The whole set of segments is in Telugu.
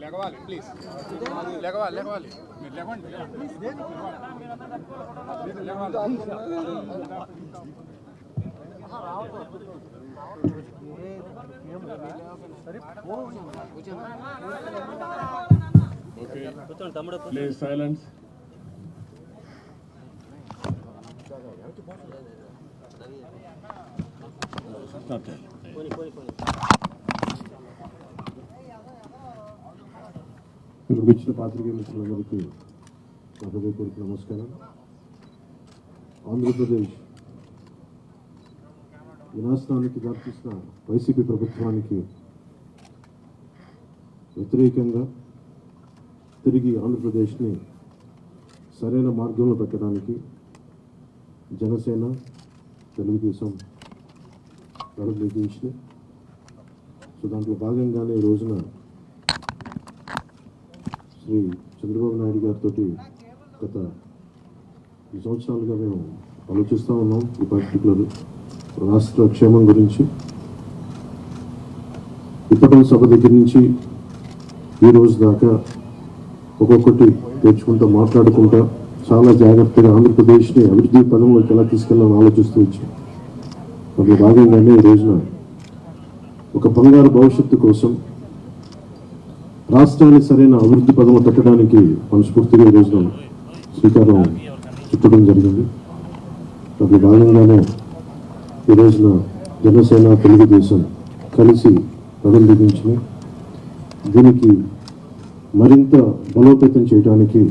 లేవాలి ప్లీజ్, లేవాలి మీరు లేవండి. Please silence. ఇచ్చిన పాత్రికేయ మిత్రులందరికీ హృదయపూర్వక నమస్కారం. ఆంధ్రప్రదేశ్ వినాశనానికి దారితీసిన వైసీపీ ప్రభుత్వానికి వ్యతిరేకంగా తిరిగి ఆంధ్రప్రదేశ్ని సరైన మార్గంలో పెట్టడానికి జనసేన, తెలుగుదేశం అడుగులు దించినాయి. సో దాంట్లో భాగంగానే ఈ రోజున శ్రీ చంద్రబాబు నాయుడు గారితో గత 2 సంవత్సరాలుగా మేము ఆలోచిస్తూ ఉన్నాం ఈ పర్టికులర్ రాష్ట్ర క్షేమం గురించి. ఇప్పటి సభ దగ్గర నుంచి ఈ రోజు దాకా ఒక్కొక్కటి తెచ్చుకుంటూ మాట్లాడుకుంటా చాలా జాగ్రత్తగా ఆంధ్రప్రదేశ్ని అభివృద్ధి పదంలోకి ఎలా తీసుకెళ్ళాలని ఆలోచిస్తూ వచ్చాం. అందులో భాగంగానే ఈ రోజున ఒక బంగారు భవిష్యత్తు కోసం రాష్ట్రాన్ని సరైన అభివృద్ధి పదంలో పెట్టడానికి మనస్ఫూర్తిగా ఈ రోజున శ్రీకారం చుట్టడం జరిగింది. అందులో భాగంగానే ఈ రోజున జనసేన, తెలుగుదేశం కలిసి పదం దిగించినాయి. దీనికి మరింత బలోపేతం చేయడానికి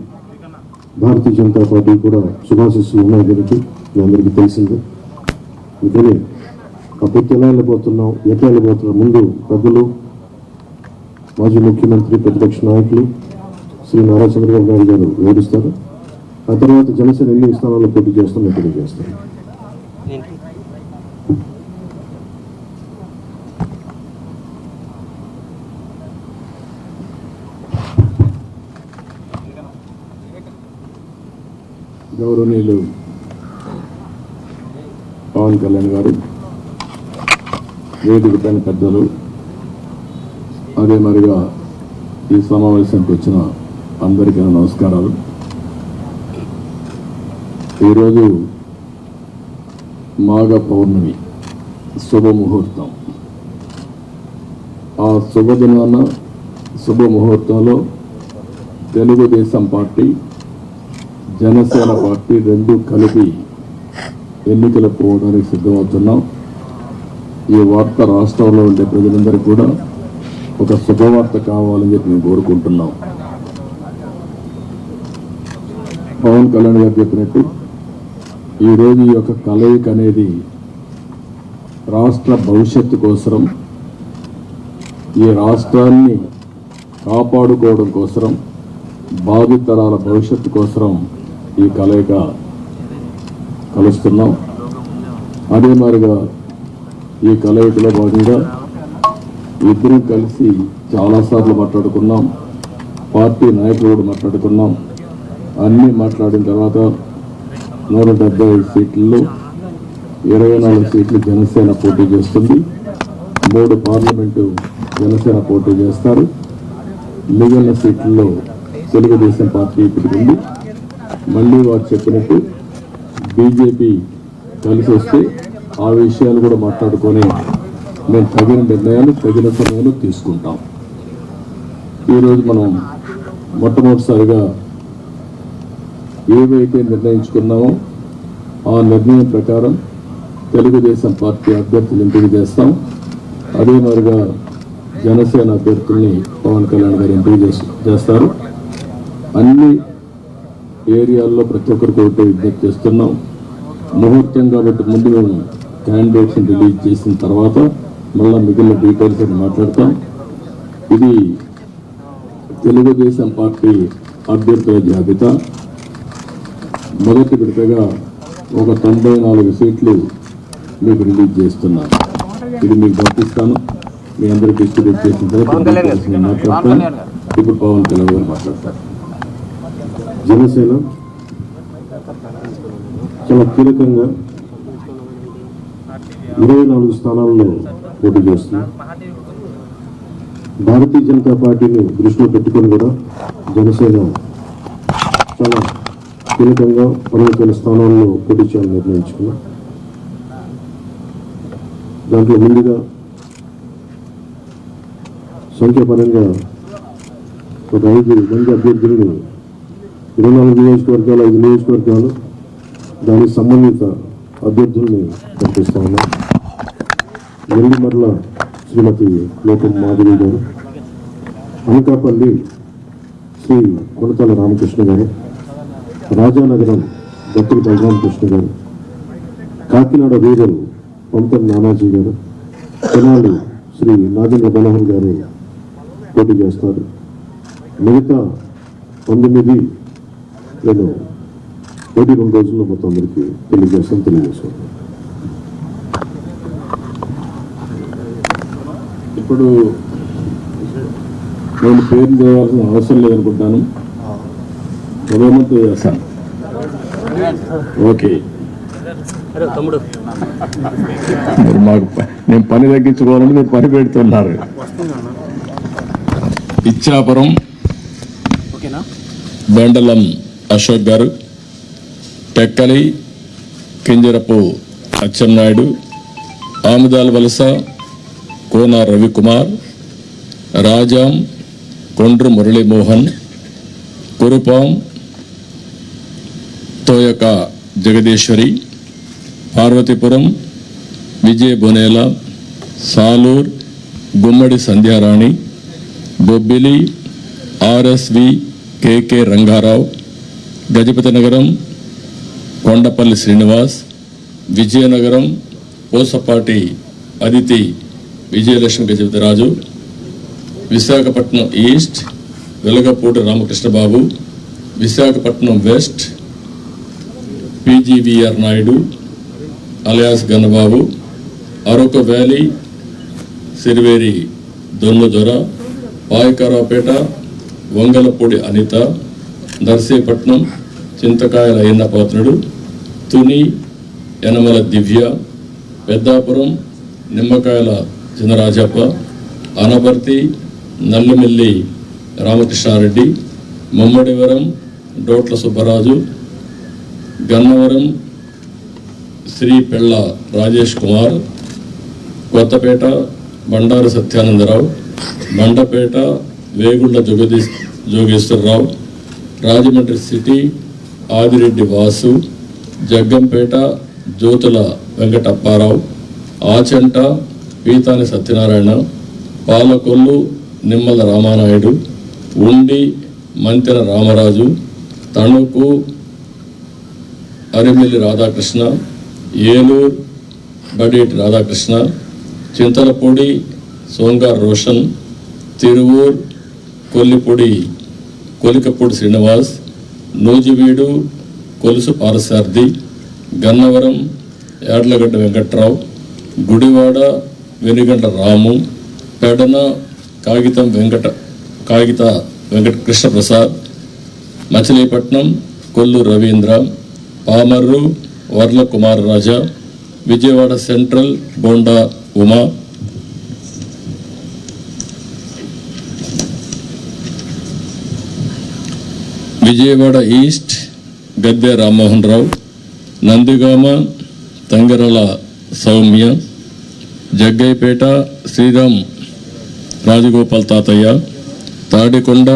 భారతీయ జనతా పార్టీ కూడా శుభాశిస్సులు ఉన్నాయి. దీనికి మీ అందరికీ తెలిసిందే. అందుకని ఆ పూర్తి ఎలా వెళ్ళబోతున్నాం, ఎట్లా వెళ్ళబోతున్నాం ముందు పెద్దలు, మాజీ ముఖ్యమంత్రి, ప్రతిపక్ష నాయకులు శ్రీ నారా చంద్రబాబు నాయుడు గారు వివరిస్తారు. ఆ తర్వాత జనసేన ఎన్ని స్థానాల్లో పోటీ చేస్తామో తెలియజేస్తారు. గౌరవనీయులు పవన్ కళ్యాణ్ గారు, వేదిక పైన పెద్దలు, అదే మరిగా ఈ సమావేశానికి వచ్చిన అందరికీ నమస్కారాలు. ఈరోజు మాఘ పౌర్ణమి శుభముహూర్తం. ఆ శుభదినాన శుభముహూర్తంలో తెలుగుదేశం పార్టీ, జనసేన పార్టీ రెండు కలిపి ఎన్నికలు పోవడానికి సిద్ధమవుతున్నాం. ఈ వార్త రాష్ట్రంలో ఉండే ప్రజలందరికీ కూడా ఒక శుభవార్త కావాలని చెప్పి మేము కోరుకుంటున్నాం. పవన్ కళ్యాణ్ గారు చెప్పినట్టు ఈరోజు ఈ యొక్క కలయిక అనేది రాష్ట్ర భవిష్యత్తు కోసం, ఈ రాష్ట్రాన్ని కాపాడుకోవడం కోసం, భావితరాల భవిష్యత్తు కోసం ఈ కలయిక కలుస్తున్నాం. అదే మాదిరిగా ఈ కలయికలో భాగంగా ఇద్దరం కలిసి చాలాసార్లు మాట్లాడుకున్నాం. పార్టీ నాయకులు కూడా మాట్లాడుకున్నాం. అన్నీ మాట్లాడిన తర్వాత 175 సీట్లలో 24 సీట్లు జనసేన పోటీ చేస్తుంది. 3 పార్లమెంటు జనసేన పోటీ చేస్తారు. మిగిలిన సీట్లలో తెలుగుదేశం పార్టీ పెట్టుకుంది. మళ్ళీ వారు చెప్పినట్టు బీజేపీ కలిసి వస్తే ఆ విషయాలు కూడా మాట్లాడుకొని మేము తగిన నిర్ణయాలు తగిన సమయంలో తీసుకుంటాం. ఈరోజు మనం మొట్టమొదటిసారిగా ఏవైతే నిర్ణయించుకున్నామో ఆ నిర్ణయం ప్రకారం తెలుగుదేశం పార్టీ అభ్యర్థులు ఎంపిక చేస్తాం. అదే మాదిరిగా జనసేన అభ్యర్థుల్ని పవన్ కళ్యాణ్ గారు ఎంపిక చేస్తారు. అన్ని ఏరియాల్లో ప్రతి ఒక్కరికి ఒకటి విజ్ఞప్తి చేస్తున్నాం. ముహూర్తం కాబట్టి ముందు మేము క్యాండిడేట్స్ని రిలీజ్ చేసిన తర్వాత మళ్ళీ మిగిలిన డీటెయిల్స్ అని మాట్లాడతాం. ఇది తెలుగుదేశం పార్టీ అభ్యర్థుల జాబితా. మొదటి విడతగా ఒక 94 సీట్లు మీకు రిలీజ్ చేస్తున్నాను. ఇది మీకు పంపిస్తాను. మీ అందరూ డిస్ట్రిబ్యూట్ చేసిన తర్వాత నేను మాట్లాడతాను. ఇప్పుడు పవన్ కళ్యాణ్ గారు మాట్లాడతారు. జనసేన చాలా కీలకంగా 24 స్థానాల్లో పోటీ చేస్తుంది. భారతీయ జనతా పార్టీని దృష్టిలో పెట్టుకొని కూడా జనసేన చాలా కీలకంగా 15 స్థానాల్లో పోటీ చేయాలని నిర్ణయించుకున్నాం. దాంట్లో ముందుగా సంఖ్యాపరంగా ఒక 5 మంది అభ్యర్థులను 24 నియోజకవర్గాలు 5 నియోజకవర్గాలు దానికి సంబంధిత అభ్యర్థుల్ని పంపిస్తా ఉన్నాం. నెల్లిమర్ల శ్రీమతి లోకం మాధవి గారు, అనకాపల్లి శ్రీ కొనతాల రామకృష్ణ గారు, రాజానగరం దత్తుల బలరామకృష్ణ గారు, కాకినాడ రూరల్ పంతం నానాజీ గారు, తెనాలి శ్రీ నాగేంద్ర మనోహర్ గారు పోటీ చేస్తారు. మిగతా 19 నేను 2 రోజుల్లో మొత్తం అందరికీ తెలియజేసుకుంటాను. ఇప్పుడు నేను పేరు చేయాల్సిన అవసరం లేదనుకుంటాను. ప్రధానమంత్రి చేస్తాను. ఓకే, మీరు మాకు నేను పని తగ్గించుకోవాలని మీరు పని పెడుతున్నారు. Ichchapuram బెండలం Ashok garu, Tekkali Kinjarapu Atchannaidu, Amadalavalasa Kona Ravikumar, Rajam Kondru Muralimohan, Kurupam Toyaka Jagadeeswari, Parvathipuram Vijaya Bonela, Salur Gummadi Sandhyarani, Bobbili RSV KK Rangarao, Gajapathinagaram Kondapalli Srinivas, Vizianagaram Pusapati Aditi Vijayalakshmi Gajapathiraju, Visakhapatnam east Velagapudi Ramakrishnababu, Visakhapatnam west PGVR Naidu alias Ganababu, Araku valley Siriveri Donnudora, Payakaraopeta Vangalapudi Anitha, Narsipatnam Chintakayala Ayyannapatrudu, Tuni Yanamala Divya, Peddapuram Nimmakayala Chinarajappa, Anaparthi Nallimilli Ramakrishna Reddy, Mummidivaram డోట్ల Subbaraju, Gannavaram Shri పెళ్ళ రాజేష్ కుమార్, కొత్తపేట బండారు సత్యానందరావు, మండపేట వేగుళ్ల జోగేశ్వరరావు, రాజమండ్రి సిటీ ఆదిరెడ్డి వాసు, జగ్గంపేట జ్యోతుల వెంకటప్పారావు, ఆచంట పీతాని సత్యనారాయణ, పాలకొల్లు నిమ్మల రామానాయుడు, ఉండి మంతెన రామరాజు, తణుకు అరిమిల్లి రాధాకృష్ణ, ఏలూరు బడేటి రాధాకృష్ణ, చింతలపూడి సోంగార్ రోషన్, తిరువూర్ కొలికపూడి శ్రీనివాస్, నూజివీడు కొలుసు పారసారథి, గన్నవరం యాడ్లగడ్డ వెంకట్రావు, గుడివాడ వెనుగంట రాము, పెడన కాగిత వెంకట కృష్ణప్రసాద్, మచిలీపట్నం కొల్లు రవీంద్ర, పామర్రు వర్ల కుమార్ రాజా, విజయవాడ సెంట్రల్ బోండా ఉమా, విజయవాడ ఈస్ట్ గద్దె రామ్మోహన్ రావు, నందిగామ తంగరల సౌమ్య, జగ్గైపేట శ్రీరామ్ రాజగోపాల్ తాతయ్య, తాడికొండ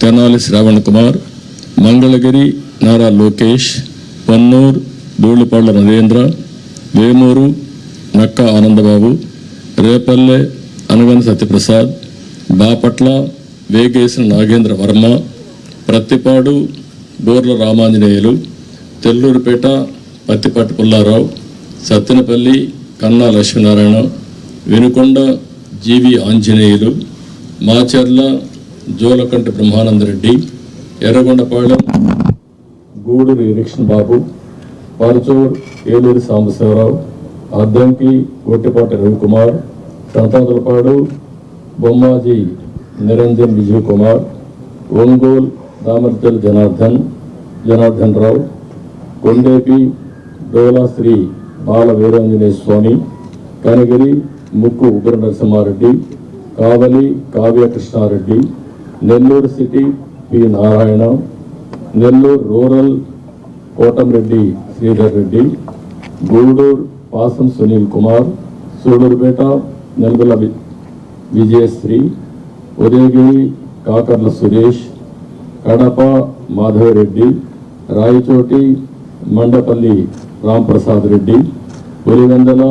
తెనాలి శ్రావణ్ కుమార్, మంగళగిరి నారా లోకేష్, పన్నూర్ ధూళిపాళ్ల నరేంద్ర, వేమూరు నక్క ఆనందబాబు, రేపల్లె అనగన సత్యప్రసాద్, బాపట్ల వేగేసిన నాగేంద్ర వర్మ, ప్రత్తిపాడు బోర్ల Ramanjaneyulu, తెల్లూరుపేట Pattipati Pullarao, Sattenapalli Kanna Lakshminarayana, Vinukonda GV Anjaneyulu, Macherla Julakanti Brahmanandareddy, Yerragondapalem Gudur Erikshan Babu, Parchur Eluri Sambasivarao, Addanki Gottipati Ravikumar, Santhanuthalapadu Bommaji Niranjan Vijay Kumar, Ongole Damarcharla Janardhan Rao, Kondapi Dola Sri Bala Veeranjaneya Swamy, Kanigiri Mukku Ugra Narasimhareddy, Kavali Kavya Krishnareddy, Nellore city P Narayana, Nellore rural Kotamreddy Sridhar Reddy, Gudur Pasam Sunil Kumar, Sullurpeta Nelavala Vijayasree, Udayagiri Kakarla Suresh, Kadapa Madhavareddy, Rayachoti Mandipalli Ramprasad Reddy, Pulivendula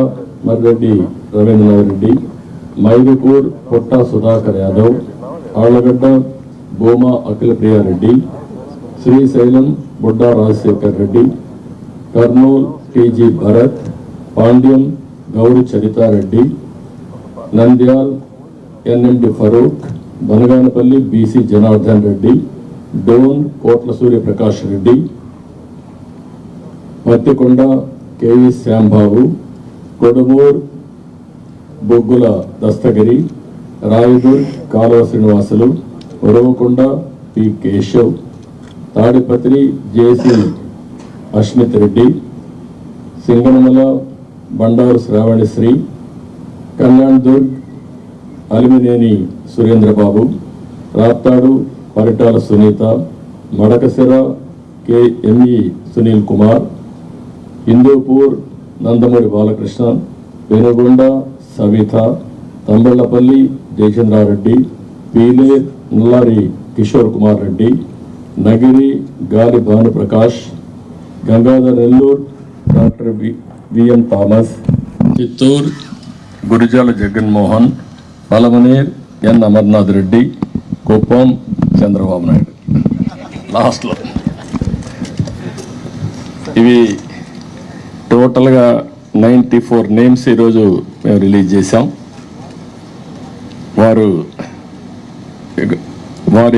Marreddy Rabindranath Reddy, Mydukur Putta Sudhakar Yadav, Allagadda Bhuma Akhila Priyareddy, Srisailam Budda Rajasekhar Reddy, Kurnool TG Bharath, Panyam Gowri Charitareddy, Nandyal NMD Farooq, Banaganapalli BC Janardhan Reddy, Dhone Kotla Suryaprakash Reddy, Pattikonda KV Shyambabu, Kodumur Boggula Dasthagiri, Rayadurg Kaluva Srinivasulu, Uravakonda P Keshav, Tadipatri JC Asmith Reddy, Singanamala Bandaru Sravanisree, Kalyandurg Alimineni Surendrababu, Raptadu Paritala Sunitha, Madakasira KME Sunil Kumar, Hindupur Nandamuri Balakrishna, Penukonda Savitha, Thamballapalle Jayachandrareddy, Pileru Nallari Kishore Kumar Reddy, Nagari Gali Bhanuprakash, Gangadhara Nellore doctor VN Thomas, Chittoor Gurajala Jaganmohan, Palamaner N Amarnath Reddy, Kuppam Chandrababu Naidu. లాస్ట్లో ఇవి టోటల్గా 94 నేమ్స్ ఈరోజు మేము రిలీజ్ చేశాం. వారు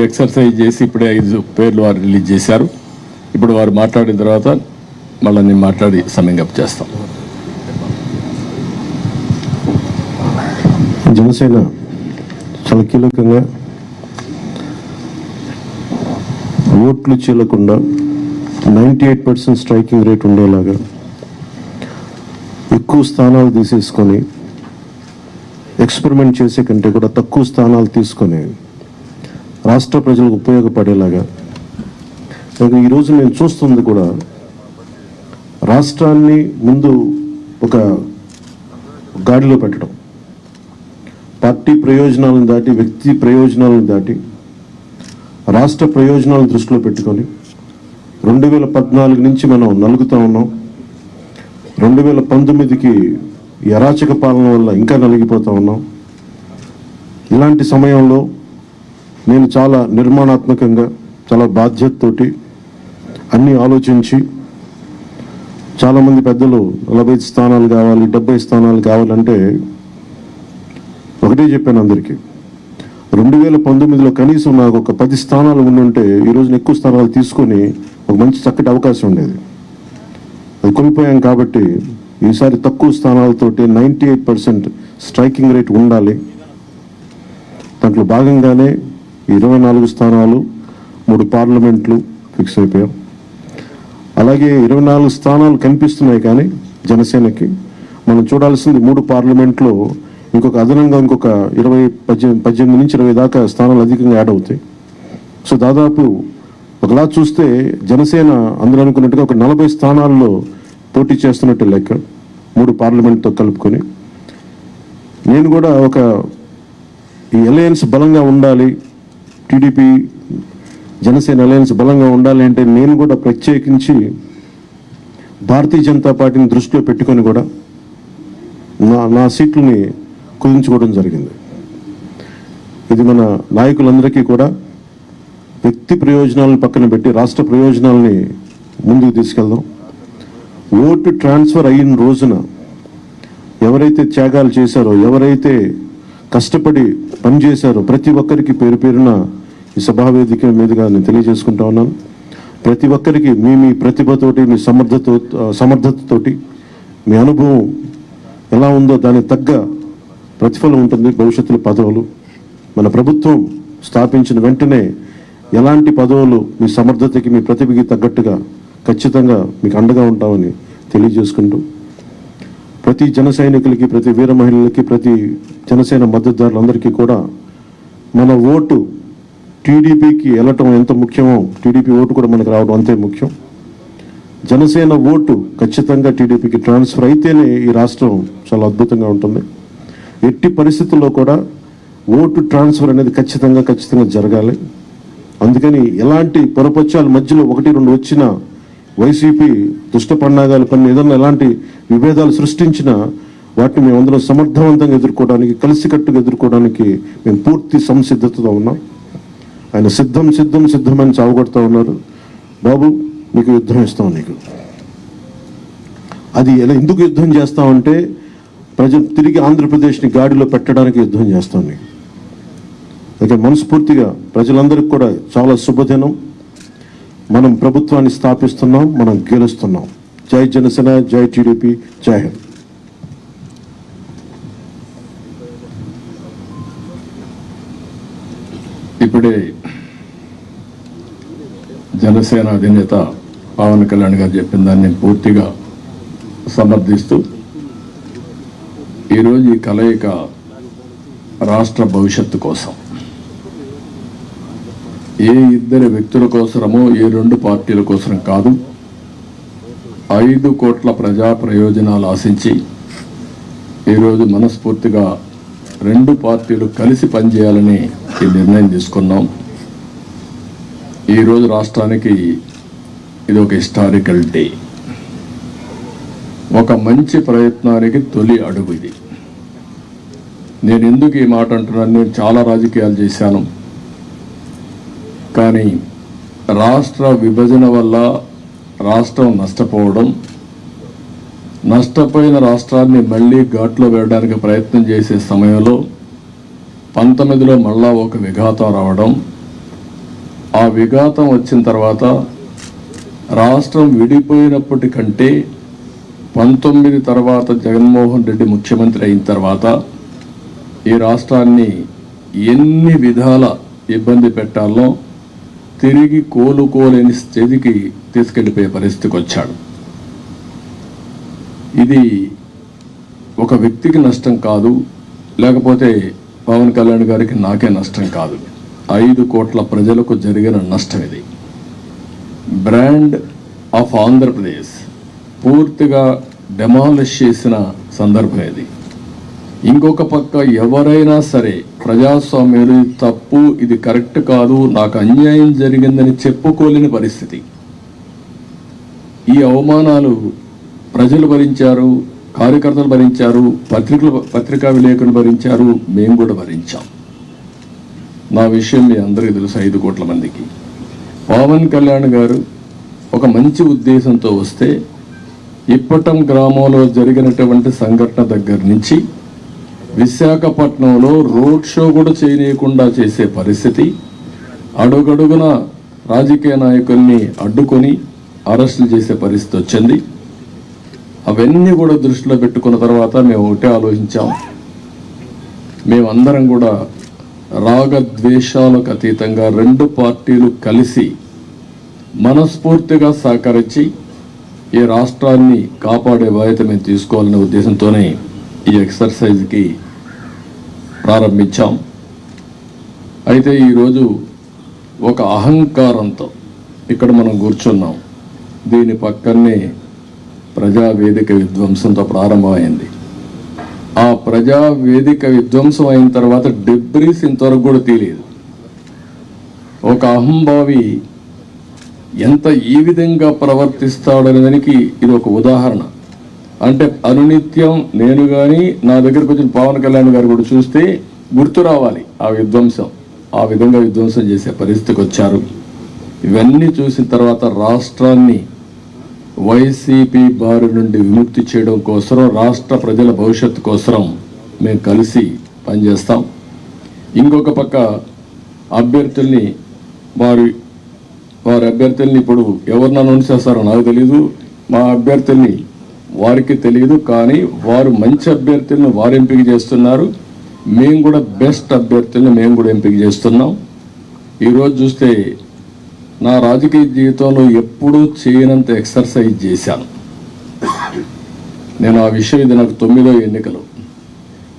ఎక్సర్సైజ్ చేసి ఇప్పుడే 5 పేర్లు వారు రిలీజ్ చేశారు. ఇప్పుడు వారు మాట్లాడిన తర్వాత మళ్ళీ నేను మాట్లాడి సమ్మింగ్ చేస్తాం. జనసేన చాలా కీలకంగా ఓట్లు చీలకుండా 98% స్ట్రైకింగ్ రేట్ ఉండేలాగా ఎక్కువ స్థానాలు తీసేసుకొని ఎక్స్పెరిమెంట్ చేసే కంటే కూడా తక్కువ స్థానాలు తీసుకొని రాష్ట్ర ప్రజలకు ఉపయోగపడేలాగా. ఈరోజు నేను చూస్తుంది కూడా రాష్ట్రాన్ని ముందు ఒక గాడిలో పెట్టడం, పార్టీ ప్రయోజనాలను దాటి వ్యక్తి ప్రయోజనాలను దాటి రాష్ట్ర ప్రయోజనాలను దృష్టిలో పెట్టుకొని 2014 నుంచి మనం నలుగుతూ ఉన్నాం. 2019కి ఈ అరాచక పాలన వల్ల ఇంకా నలిగిపోతూ ఉన్నాం. ఇలాంటి సమయంలో నేను చాలా నిర్మాణాత్మకంగా చాలా బాధ్యతతోటి అన్నీ ఆలోచించి, చాలామంది పెద్దలు 45 స్థానాలు కావాలి 70 స్థానాలు కావాలంటే ఒకటే చెప్పాను అందరికీ, 2019లో కనీసం నాకు ఒక 10 స్థానాలు ఉండుంటే ఈరోజు ఎక్కువ స్థానాలు తీసుకొని ఒక మంచి చక్కటి అవకాశం ఉండేది. అది కోల్పోయాం. కాబట్టి ఈసారి తక్కువ స్థానాలతోటి 98% స్ట్రైకింగ్ రేట్ ఉండాలి. దాంట్లో భాగంగానే 24 స్థానాలు 3 పార్లమెంట్లు ఫిక్స్ అయిపోయాం. అలాగే 24 స్థానాలు కనిపిస్తున్నాయి, కానీ జనసేనకి మనం చూడాల్సింది 3 పార్లమెంట్లో ఇంకొక అదనంగా ఇంకొక 18 నుంచి 20 దాకా స్థానాలు అధికంగా యాడ్ అవుతాయి. సో దాదాపు ఒకలా చూస్తే జనసేన అందరూ అనుకున్నట్టుగా ఒక 40 స్థానాల్లో పోటీ చేస్తున్నట్టు లెక్క, 3 పార్లమెంట్తో కలుపుకొని. నేను కూడా ఈ అలయన్స్ బలంగా ఉండాలి, టీడీపీ జనసేన అలయన్స్ బలంగా ఉండాలి అంటే నేను కూడా ప్రత్యేకించి భారతీయ జనతా పార్టీని దృష్టిలో పెట్టుకొని కూడా నా సీట్లని కుదించుకోవడం జరిగింది. ఇది మన నాయకులందరికీ కూడా వ్యక్తి ప్రయోజనాలను పక్కన పెట్టి రాష్ట్ర ప్రయోజనాలని ముందుకు తీసుకెళ్దాం. ఓటు ట్రాన్స్ఫర్ అయిన రోజున ఎవరైతే త్యాగాలు చేశారో, ఎవరైతే కష్టపడి పనిచేశారో ప్రతి ఒక్కరికి పేరు పేరున ఈ సభావేదిక మీదుగా నేను తెలియజేసుకుంటా ఉన్నాను. ప్రతి ఒక్కరికి మీ ప్రతిభతోటి, మీ సమర్థతతోటి, మీ అనుభవం ఎలా ఉందో దానికి తగ్గ ప్రతిఫలం ఉంటుంది భవిష్యత్తులో పదవులు. మన ప్రభుత్వం స్థాపించిన వెంటనే ఎలాంటి పదవులు మీ సమర్థతకి, మీ ప్రతిభకి తగ్గట్టుగా ఖచ్చితంగా మీకు అండగా ఉంటామని తెలియజేసుకుంటూ, ప్రతి జన సైనికులకి, ప్రతి వీర మహిళలకి, ప్రతి జనసేన మద్దతుదారులందరికీ కూడా మన ఓటు టీడీపీకి వెళ్ళటం ఎంత ముఖ్యమో టీడీపీ ఓటు కూడా మనకు రావడం అంతే ముఖ్యం. జనసేన ఓటు ఖచ్చితంగా టీడీపీకి ట్రాన్స్ఫర్ అయితేనే ఈ రాష్ట్రం చాలా అద్భుతంగా ఉంటుంది. ఎట్టి పరిస్థితుల్లో కూడా ఓటు ట్రాన్స్ఫర్ అనేది ఖచ్చితంగా జరగాలి. అందుకని ఎలాంటి పొరపక్షాల మధ్యలో 1-2 వచ్చిన వైసీపీ దుష్ట పన్నాగాలు పని ఏదన్నా ఎలాంటి విభేదాలు సృష్టించినా వాటిని మేమందరం సమర్థవంతంగా ఎదుర్కోవడానికి, కలిసికట్టుగా ఎదుర్కోవడానికి మేము పూర్తి సంసిద్ధతతో ఉన్నాం. ఆయన సిద్ధమని చావగొడతా ఉన్నారు. బాబు నీకు యుద్ధం ఇస్తాం, నీకు అది ఎలా ఎందుకు యుద్ధం చేస్తామంటే ప్రజలు తిరిగి ఆంధ్రప్రదేశ్ని గాడిలో పెట్టడానికి యుద్ధం చేస్తాం నీకు. అయితే మనస్ఫూర్తిగా ప్రజలందరికీ కూడా చాలా శుభదినం. మనం ప్రభుత్వాన్ని స్థాపిస్తున్నాం, మనం గెలుస్తున్నాం. జై జనసేన, జై టీడీపీ, జై హింద్. ఇప్పుడే జనసేన అధినేత పవన్ కళ్యాణ్ గారు చెప్పిన దాన్ని పూర్తిగా సమర్థిస్తూ, ఈరోజు ఈ కలయిక రాష్ట్ర భవిష్యత్తు కోసం, ఏ ఇద్దరు వ్యక్తుల కోసమో, ఏ 2 పార్టీల కోసం కాదు, 5 కోట్ల ప్రజా ప్రయోజనాలు ఆశించి ఈరోజు మనస్ఫూర్తిగా 2 పార్టీలు కలిసి పనిచేయాలని ఈ నిర్ణయం తీసుకున్నాం. ఈరోజు రాష్ట్రానికి ఇది ఒక హిస్టారికల్ డే, ఒక మంచి ప్రయత్నానికి తొలి అడుగు ఇది. నేను ఎందుకు ఈ మాట అంటున్నాను? నేను చాలా రాజకీయాలు చేశాను, కానీ రాష్ట్ర విభజన వల్ల రాష్ట్రం నష్టపోవడం, నష్టపోయిన రాష్ట్రాన్ని మళ్ళీ ఘాట్లో వేయడానికి ప్రయత్నం చేసే సమయంలో 19లో మళ్ళా ఒక విఘాతం రావడం, ఆ విఘాతం వచ్చిన తర్వాత రాష్ట్రం విడిపోయినప్పటికంటే 19 తర్వాత జగన్మోహన్ రెడ్డి ముఖ్యమంత్రి అయిన తర్వాత ఈ రాష్ట్రాన్ని ఎన్ని విధాల ఇబ్బంది పెట్టాలో తిరిగి కోలుకోలేని స్థితికి తీసుకెళ్ళిపోయే పరిస్థితికి వచ్చాడు. ఇది ఒక వ్యక్తికి నష్టం కాదు, లేకపోతే పవన్ కళ్యాణ్ గారికి నాకే నష్టం కాదు, 5 కోట్ల ప్రజలకు జరిగిన నష్టం ఇది. బ్రాండ్ ఆఫ్ ఆంధ్రప్రదేశ్ పూర్తిగా డెమాలిష్ చేసిన సందర్భం ఇది. ఇంకొక పక్క ఎవరైనా సరే ప్రజాస్వామ్యంలో ఇది తప్పు, ఇది కరెక్ట్ కాదు, నాకు అన్యాయం జరిగిందని చెప్పుకోలేని పరిస్థితి. ఈ అవమానాలు ప్రజలు భరించారు, కార్యకర్తలు భరించారు, పత్రికా విలేకరులు భరించారు, మేము కూడా భరించాం. నా విషయం మీ అందరికీ తెలుసు. 5 కోట్ల మందికి పవన్ కళ్యాణ్ గారు ఒక మంచి ఉద్దేశంతో వస్తే ఇప్పటం గ్రామంలో జరిగినటువంటి సంఘటన దగ్గర నుంచి విశాఖపట్నంలో రోడ్ షో కూడా చేయనీయకుండా చేసే పరిస్థితి, అడుగడుగున రాజకీయ నాయకుల్ని అడ్డుకొని అరెస్టులు చేసే పరిస్థితి వచ్చింది. అవన్నీ కూడా దృష్టిలో పెట్టుకున్న తర్వాత మేము ఒకటే ఆలోచించాం, మేమందరం కూడా రాగద్వేషాలకు అతీతంగా 2 పార్టీలు కలిసి మనస్ఫూర్తిగా సహకరించి ఈ రాష్ట్రాన్ని కాపాడే బాధ్యత మేము తీసుకోవాలనే ఉద్దేశంతోనే ఈ ఎక్సర్సైజ్కి ప్రారంభించాం. అయితే ఈరోజు ఒక అహంకారంతో ఇక్కడ మనం కూర్చున్నాం. దీని పక్కనే ప్రజావేదిక విధ్వంసంతో ప్రారంభమైంది. ఆ ప్రజావేదిక విధ్వంసం అయిన తర్వాత డెబ్రీస్ ఇంతవరకు కూడా తీయలేదు. ఒక అహంభావి ఎంత ఈ విధంగా ప్రవర్తిస్తాడనే దానికి ఇది ఒక ఉదాహరణ. అంటే అనునిత్యం నేను కానీ నా దగ్గరకు వచ్చిన పవన్ కళ్యాణ్ గారు కూడా చూస్తే గుర్తు రావాలి ఆ విధ్వంసం. ఆ విధంగా విధ్వంసం చేసే పరిస్థితికి వచ్చారు. ఇవన్నీ చూసిన తర్వాత రాష్ట్రాన్ని వైసీపీ బారి నుండి విముక్తి చేయడం కోసం, రాష్ట్ర ప్రజల భవిష్యత్తు కోసం మేము కలిసి పనిచేస్తాం. ఇంకొక పక్క అభ్యర్థుల్ని వారి అభ్యర్థుల్ని ఇప్పుడు ఎవరిని అనౌన్స్ చేస్తారో నాకు తెలీదు, మా అభ్యర్థుల్ని వారికి తెలియదు. కానీ వారు మంచి అభ్యర్థులను వారు ఎంపిక చేస్తున్నారు. మేము కూడా బెస్ట్ అభ్యర్థుల్ని మేము కూడా ఎంపిక చేస్తున్నాం. ఈరోజు చూస్తే నా రాజకీయ జీవితంలో ఎప్పుడూ చేయనంత ఎక్సర్సైజ్ చేశాను నేను. ఆ విషయం ఇది నాకు 9వ ఎన్నికలు.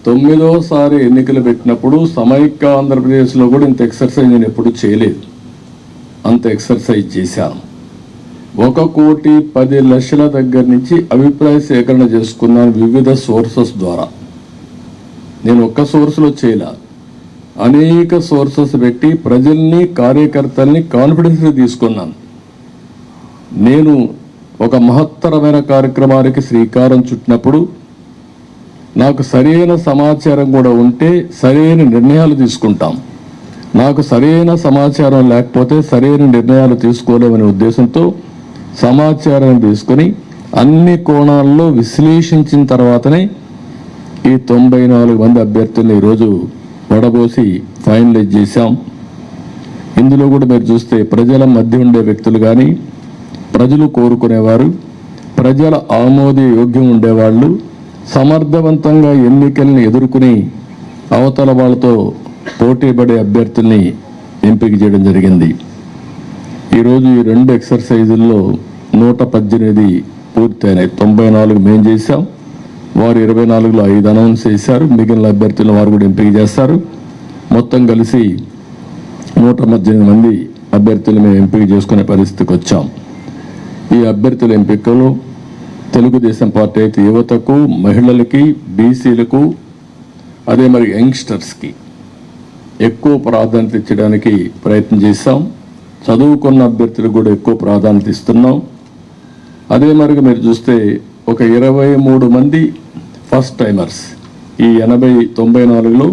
9వసారి ఎన్నికలు పెట్టినప్పుడు సమైక్య ఆంధ్రప్రదేశ్లో కూడా ఇంత ఎక్సర్సైజ్ నేను ఎప్పుడు చేయలేదు. అంత ఎక్సర్సైజ్ చేశాను. 1,10,00,000 దగ్గర నుంచి అభిప్రాయ సేకరణ చేసుకున్నాను వివిధ సోర్సెస్ ద్వారా. నేను ఒక్క సోర్స్లో చేయలే, అనేక సోర్సెస్ పెట్టి ప్రజల్ని కార్యకర్తల్ని కాన్ఫిడెన్స్గా తీసుకున్నాను. నేను ఒక మహత్తరమైన కార్యక్రమానికి శ్రీకారం చుట్టినప్పుడు నాకు సరైన సమాచారం కూడా ఉంటే సరైన నిర్ణయాలు తీసుకుంటాం. నాకు సరైన సమాచారం లేకపోతే సరైన నిర్ణయాలు తీసుకోలేమనే ఉద్దేశంతో సమాచారం తీసుకొని అన్ని కోణాల్లో విశ్లేషించిన తర్వాతనే ఈ 94 మంది అభ్యర్థుల్ని ఈరోజు వడబోసి ఫైనలైజ్ చేశాం. ఇందులో కూడా మీరు చూస్తే ప్రజల మధ్య ఉండే వ్యక్తులు కానీ, ప్రజలు కోరుకునేవారు, ప్రజల ఆమోదయోగ్యం ఉండేవాళ్ళు, సమర్థవంతంగా ఎన్నికల్ని ఎదుర్కొని అవతల వాళ్ళతో పోటీపడే అభ్యర్థుల్ని ఎంపిక చేయడం జరిగింది. ఈరోజు ఈ 2 ఎక్సర్సైజుల్లో 118 పూర్తయినాయి. 94 మేము చేశాం, వారు 24లో 5 అనౌన్స్ చేశారు. మిగిలిన అభ్యర్థులను వారు కూడా ఎంపిక చేస్తారు. మొత్తం కలిసి 118 మంది అభ్యర్థులు మేము ఎంపిక చేసుకునే పరిస్థితికి వచ్చాం. ఈ అభ్యర్థుల ఎంపికలో తెలుగుదేశం పార్టీ అయితే యువతకు, మహిళలకి, బీసీలకు, అదే మరి యంగ్స్టర్స్కి ఎక్కువ ప్రాధాన్యత ఇచ్చడానికి ప్రయత్నం చేశాం. చదువుకున్న అభ్యర్థులకు కూడా ఎక్కువ ప్రాధాన్యత ఇస్తున్నాం. అదే మరి మీరు చూస్తే ఒక 23 మంది ఫస్ట్ టైమర్స్, ఈ 94లో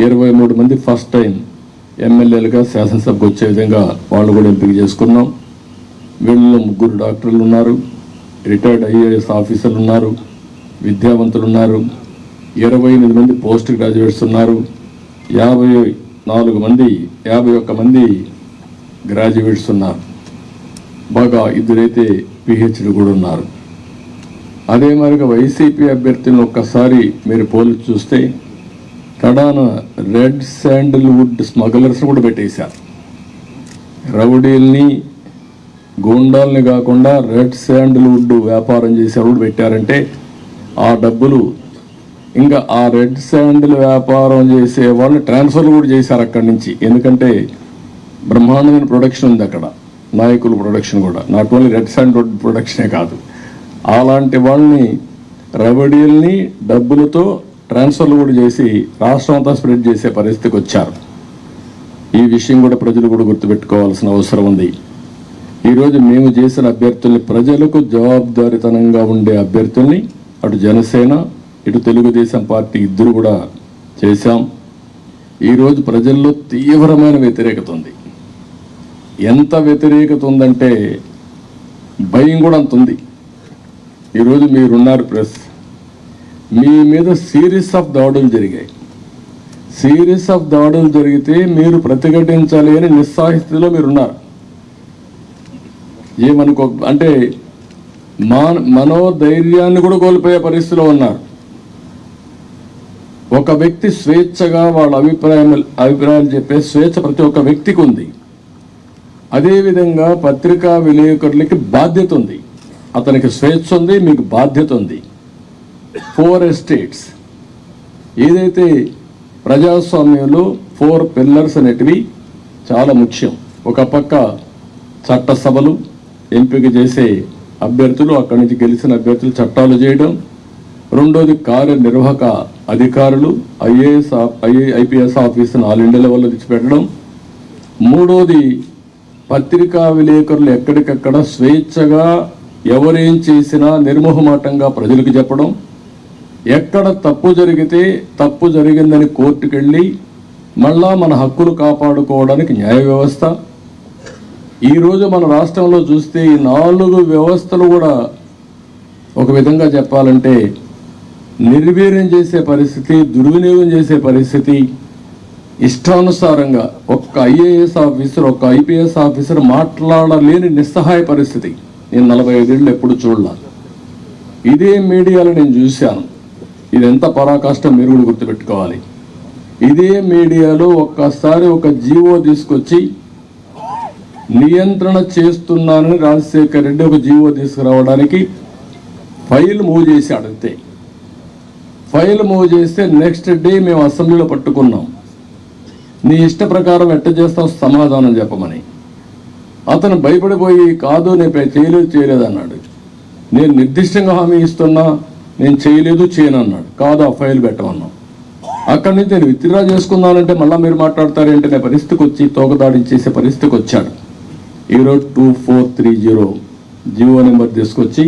23 మంది ఫస్ట్ టైం ఎమ్మెల్యేలుగా శాసనసభకు వచ్చే విధంగా వాళ్ళు కూడా ఎంపిక చేసుకున్నాం. వీళ్ళలో 3 డాక్టర్లు ఉన్నారు, రిటైర్డ్ ఐఏఎస్ ఆఫీసర్లు ఉన్నారు, విద్యావంతులు ఉన్నారు, 28 మంది పోస్ట్ గ్రాడ్యుయేట్స్ ఉన్నారు, 51 మంది గ్రాడ్యుయేట్స్ ఉన్నారు, బాగా 2 అయితే పిహెచ్డి కూడా ఉన్నారు. అదే మరిగా వైసీపీ అభ్యర్థులను ఒక్కసారి మీరు పోల్చి చూస్తే కడాన రెడ్ శాండిల్వుడ్ స్మగ్లర్స్ కూడా పెట్టేశారు. రౌడీల్ని, గూండాల్ని కాకుండా రెడ్ శాండిల్వుడ్ వ్యాపారం చేసేవారు కూడా పెట్టారంటే ఆ డబ్బులు ఇంకా ఆ రెడ్ శాండిల్ వ్యాపారం చేసే వాళ్ళని ట్రాన్స్ఫర్ కూడా చేశారు అక్కడి నుంచి. ఎందుకంటే బ్రహ్మాండమైన ప్రొడక్షన్ ఉంది అక్కడ, నాయకుల ప్రొడక్షన్ కూడా, నాట్ ఓన్లీ రెడ్ శాండిల్వుడ్ ప్రొడక్షనే కాదు. అలాంటి వాళ్ళని, రౌడీల్ని డబ్బులతో ట్రాన్స్ఫర్లు కూడా చేసి రాష్ట్రం అంతా స్ప్రెడ్ చేసే పరిస్థితికి వచ్చారు. ఈ విషయం కూడా ప్రజలు కూడా గుర్తుపెట్టుకోవాల్సిన అవసరం ఉంది. ఈరోజు మేము చేసిన అభ్యర్థుల్ని, ప్రజలకు జవాబుదారీతనంగా ఉండే అభ్యర్థుల్ని అటు జనసేన ఇటు తెలుగుదేశం పార్టీ ఇద్దరు కూడా చేశాం. ఈరోజు ప్రజల్లో తీవ్రమైన వ్యతిరేకత ఉంది. ఎంత వ్యతిరేకత ఉందంటే భయం కూడా అంత ఉంది. ఈరోజు మీరున్నారు ప్రెస్, మీ మీద సిరీస్ ఆఫ్ దాడులు జరిగాయి. సిరీస్ ఆఫ్ దాడులు జరిగితే మీరు ప్రతిఘటించాలి అని నిస్సాహిస్థితిలో మీరున్నారు. ఏమనుకో అంటే మనోధైర్యాన్ని కూడా కోల్పోయే పరిస్థితిలో ఉన్నారు. ఒక వ్యక్తి స్వేచ్ఛగా వాళ్ళ అభిప్రాయాలు చెప్పే స్వేచ్ఛ ప్రతి ఒక్క వ్యక్తికి ఉంది. అదేవిధంగా పత్రికా విలేకరులకి బాధ్యత ఉంది. అతనికి స్వేచ్ఛ ఉంది, మీకు బాధ్యత ఉంది. 4 ఎస్టేట్స్ ఏదైతే ప్రజాస్వామ్యంలో 4 పిల్లర్స్ అనేటివి చాలా ముఖ్యం. ఒక పక్క చట్టసభలు, ఎంపిక చేసే అభ్యర్థులు, అక్కడి నుంచి గెలిచిన అభ్యర్థులు చట్టాలు చేయడం. రెండోది కార్యనిర్వాహక అధికారులు, ఐపీఎస్ ఆఫీసును ఆల్ ఇండియా లెవెల్లో తెచ్చిపెట్టడం. మూడోది పత్రికా విలేకరులు ఎక్కడికక్కడ స్వేచ్ఛగా ఎవరేం చేసినా నిర్మోహమాటంగా ప్రజలకు చెప్పడం. ఎక్కడ తప్పు జరిగితే తప్పు జరిగిందని కోర్టుకెళ్ళి మళ్ళా మన హక్కులు కాపాడుకోవడానికి న్యాయ వ్యవస్థ. ఈరోజు మన రాష్ట్రంలో చూస్తే ఈ 4 వ్యవస్థలు కూడా ఒక విధంగా చెప్పాలంటే నిర్వీర్యం చేసే పరిస్థితి, దుర్వినియోగం చేసే పరిస్థితి. ఇష్టానుసారంగా ఒక్క ఐఏఎస్ ఆఫీసర్ ఒక్క ఐపీఎస్ ఆఫీసర్ మాట్లాడలేని నిస్సహాయ పరిస్థితి నేను 45 ఏళ్ళు ఎప్పుడు చూడలా. ఇదే మీడియాలో నేను చూశాను. ఇది ఎంత పరాకాష్ట మీరు కూడా గుర్తుపెట్టుకోవాలి. ఇదే మీడియాలో ఒక్కసారి ఒక జీవో తీసుకొచ్చి నియంత్రణ చేస్తున్నానని రాజశేఖర రెడ్డి ఒక జీవో తీసుకురావడానికి ఫైల్ మూవ్ చేశాడు. అంతే, ఫైల్ మూవ్ చేస్తే నెక్స్ట్ డే మేము అసెంబ్లీలో పట్టుకున్నాం. నీ ఇష్ట ప్రకారం ఎట్ట చేస్తావు సమాధానం చెప్పమని. అతను భయపడిపోయి కాదు నేను చేయలేదు అన్నాడు. నేను నిర్దిష్టంగా హామీ ఇస్తున్నా, నేను చేయను అన్నాడు. కాదు ఆ ఫైల్ పెట్టమన్నాం. అక్కడి నుంచి నేను విత్డ్రా చేసుకున్నానంటే మళ్ళీ మీరు మాట్లాడతారేంటి అనే పరిస్థితికి వచ్చి తోకదాడి చేసే పరిస్థితికి వచ్చాడు. ఈరోజు 2430 జీవో నెంబర్ తీసుకొచ్చి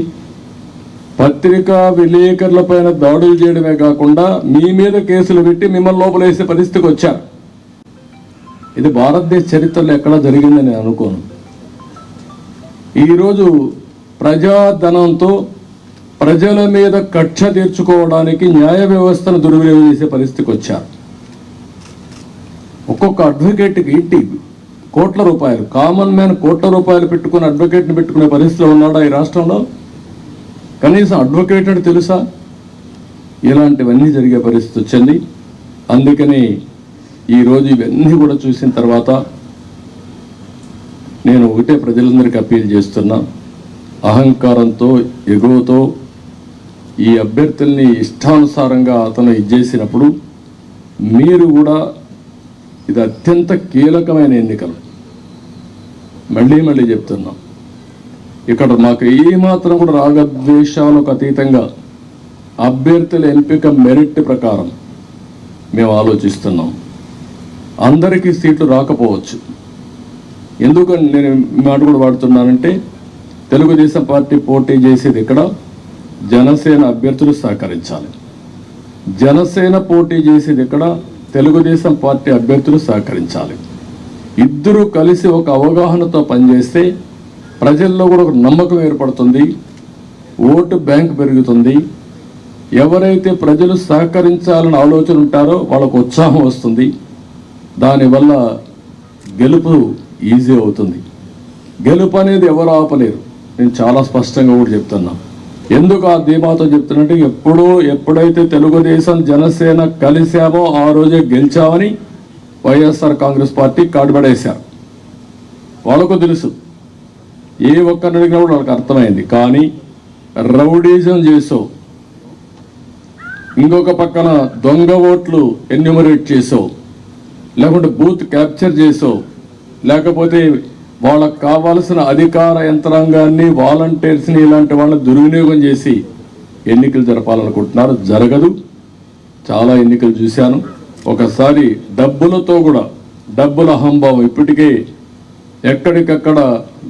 పత్రికా విలేకరుల పైన దాడులు చేయడమే కాకుండా మీ మీద కేసులు పెట్టి మిమ్మల్ని లోపలేసే పరిస్థితికి వచ్చారు. ఇది భారతదేశ చరిత్రలో ఎక్కడా జరిగిందని నేను అనుకోను. ఈరోజు ప్రజాధనంతో ప్రజల మీద కక్ష తీర్చుకోవడానికి న్యాయ వ్యవస్థను దుర్వినియోగం చేసే పరిస్థితికి వచ్చారు. ఒక్కొక్క అడ్వకేట్కి కోట్ల రూపాయలు, కామన్ మ్యాన్ కోట్ల రూపాయలు పెట్టుకుని అడ్వకేట్ని పెట్టుకునే పరిస్థితిలో ఉన్నాడా ఈ రాష్ట్రంలో? కనీసం అడ్వకేట్ అంటే తెలుసా? ఇలాంటివన్నీ జరిగే పరిస్థితి వచ్చింది. అందుకని ఈరోజు ఇవన్నీ కూడా చూసిన తర్వాత నేను ఒకటే ప్రజలందరికీ అప్పీల్ చేస్తున్నా, అహంకారంతో ఎగువతో ఈ అభ్యర్థుల్ని ఇష్టానుసారంగా అతను ఇచ్చేసినప్పుడు మీరు కూడా ఇది అత్యంత కీలకమైన ఎన్నికలు. మళ్ళీ చెప్తున్నాం, ఇక్కడ మాకు ఏమాత్రం కూడా రాగద్వేషాలకు అతీతంగా అభ్యర్థుల ఎంపిక మెరిట్ ప్రకారం మేము ఆలోచిస్తున్నాం. అందరికీ సీట్లు రాకపోవచ్చు. ఎందుకని నేను మాట కూడా వాడుతున్నానంటే, తెలుగుదేశం పార్టీ పోటీ చేసేది ఇక్కడ జనసేన అభ్యర్థులు సహకరించాలి. జనసేన పోటీ చేసేది ఇక్కడ తెలుగుదేశం పార్టీ అభ్యర్థులు సహకరించాలి. ఇద్దరూ కలిసి ఒక అవగాహనతో పనిచేస్తే ప్రజల్లో కూడా ఒక నమ్మకం ఏర్పడుతుంది, ఓటు బ్యాంక్ పెరుగుతుంది. ఎవరైతే ప్రజలు సహకరించాలని ఆలోచన ఉంటారో వాళ్ళకు ఉత్సాహం వస్తుంది. దానివల్ల గెలుపు ఈజీ అవుతుంది. గెలుపు అనేది ఎవరు ఆపలేరు. నేను చాలా స్పష్టంగా కూడా చెప్తున్నా. ఎందుకు ఆ ధీమాతో చెప్తున్నట్టు, ఎప్పుడైతే తెలుగుదేశం జనసేన కలిశామో ఆ రోజే గెలిచామని వైఎస్ఆర్ కాంగ్రెస్ పార్టీ కాడుబడేశారు. వాళ్ళకు తెలుసు, ఏ ఒక్కరిని అడిగినా కూడా వాళ్ళకి అర్థమైంది. కానీ రౌడీజం చేసో, ఇంకొక పక్కన దొంగ ఓట్లు ఎన్యూమరేట్ చేసో, లేకుంటే బూత్ క్యాప్చర్ చేసో, లేకపోతే వాళ్ళకు కావాల్సిన అధికార యంత్రాంగాన్ని, వాలంటీర్స్ని, ఇలాంటి వాళ్ళని దుర్వినియోగం చేసి ఎన్నికలు జరపాలనుకుంటున్నారు. జరగదు. చాలా ఎన్నికలు చూశాను. ఒకసారి డబ్బులతో కూడా, డబ్బుల అహంభావం ఇప్పటికే ఎక్కడికక్కడ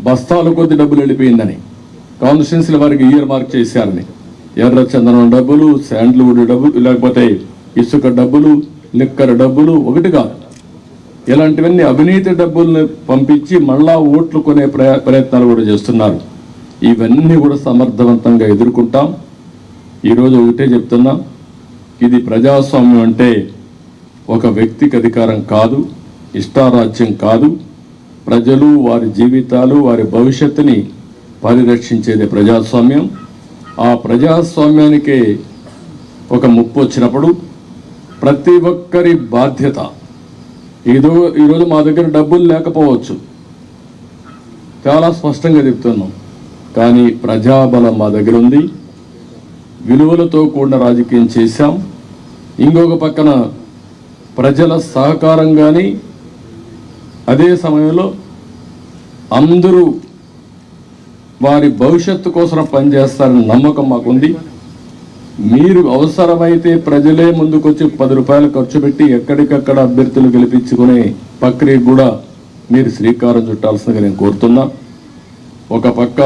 బస్తాల కొద్ది డబ్బులు వెళ్ళిపోయిందని, కాన్స్టిట్యున్సీల వారికి ఇయర్ మార్క్ చేశారని, ఎర్ర చందనం డబ్బులు, శాండ్ల్వుడ్ డబ్బులు, లేకపోతే ఇసుక డబ్బులు, లిక్కర్ డబ్బులు, ఒకటి కాదు, ఇలాంటివన్నీ అవినీతి డబ్బుల్ని పంపించి మళ్ళా ఓట్లు కొనే ప్రయత్నాలు కూడా చేస్తున్నారు. ఇవన్నీ కూడా సమర్థవంతంగా ఎదుర్కొంటాం. ఈరోజు ఒకటే చెప్తున్నా, ఇది ప్రజాస్వామ్యం అంటే ఒక వ్యక్తికి అధికారం కాదు, ఇష్టారాజ్యం కాదు. ప్రజలు వారి జీవితాలు, వారి భవిష్యత్తుని పరిరక్షించేది ప్రజాస్వామ్యం. ఆ ప్రజాస్వామ్యానికి ఒక ముప్పు వచ్చినప్పుడు ప్రతి ఒక్కరి బాధ్యత. ఈరోజు మా దగ్గర డబ్బులు లేకపోవచ్చు, చాలా స్పష్టంగా చెప్తున్నాం. కానీ ప్రజాబలం మా దగ్గర ఉంది. విలువలతో కూడిన రాజకీయం చేశాం. ఇంకొక పక్కన ప్రజల సహకారం కానీ, అదే సమయంలో అందరూ వారి భవిష్యత్తు కోసం పనిచేస్తారని నమ్మకం మాకుంది. మీరు అవసరమైతే ప్రజలే ముందుకొచ్చి 10 రూపాయలు ఖర్చు పెట్టి ఎక్కడికక్కడ అభ్యర్థులు గెలిపించుకునే ప్రక్రియ కూడా మీరు శ్రీకారం చుట్టాల్సిందిగా నేను కోరుతున్నా. ఒక పక్క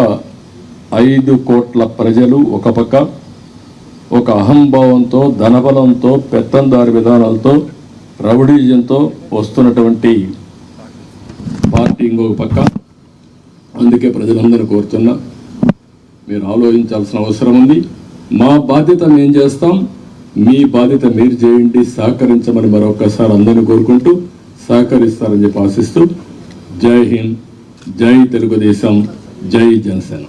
5 కోట్ల ప్రజలు, ఒక పక్క ఒక అహంభావంతో, ధనబలంతో, పెత్తందారి విధానాలతో, రౌడీజంతో వస్తున్నటువంటి పార్టీ ఇంకొక పక్క. అందుకే ప్రజలందరూ కోరుతున్నా, మీరు ఆలోచించాల్సిన అవసరం ఉంది. మా బాధ్యత మేము చేస్తాం. మీ బాధ్యత మీరు చేయండి, సహకరించమని మరొకసారి అందరినీ కోరుకుంటూ సహకరిస్తారని చెప్పి ఆశిస్తూ జై హింద్, జై తెలుగుదేశం, జై జనసేన.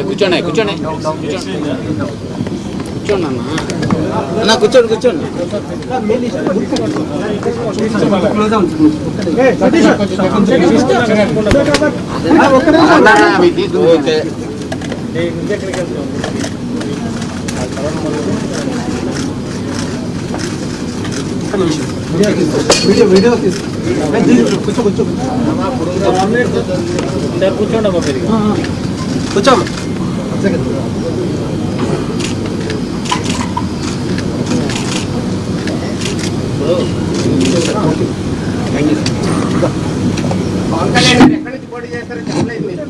కూర్చోండి అన్న, కూర్చోండి. వీడియో కూర్చోండి ఎక్కడి నుంచి పోటీ చేస్తారో చెప్పలేదు మీరు.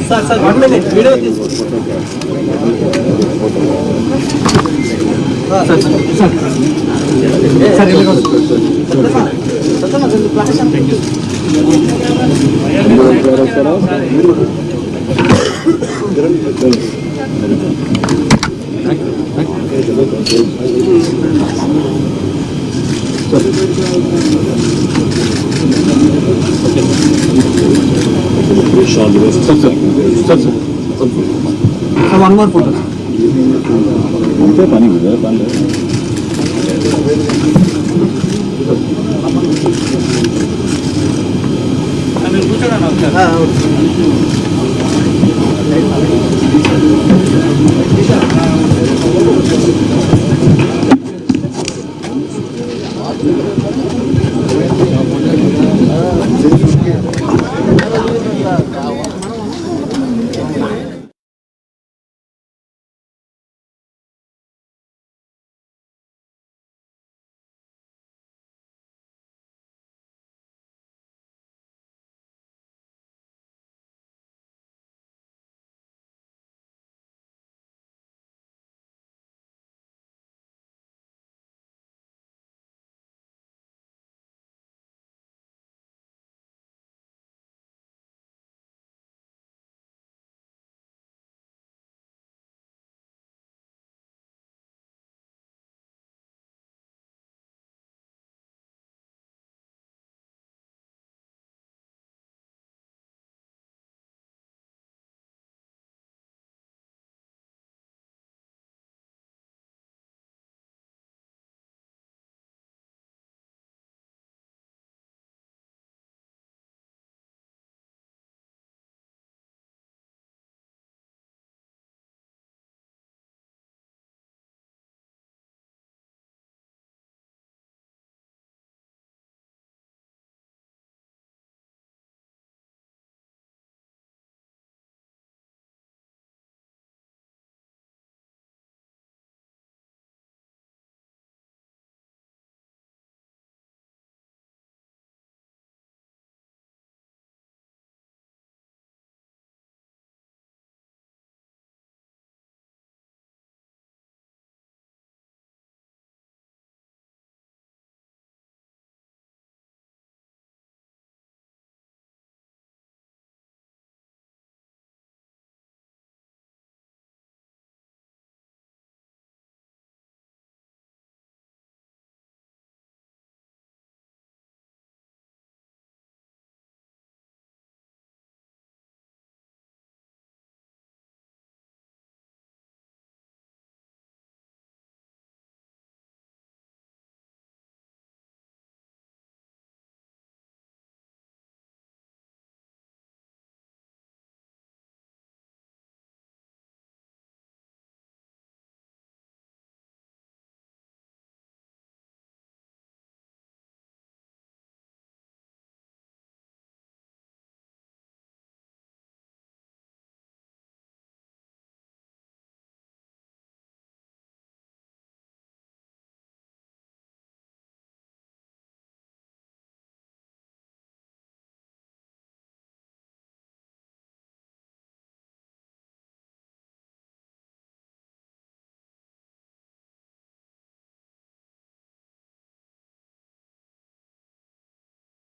Sir 1 minute video one more photo పని పని కూర్చోండి.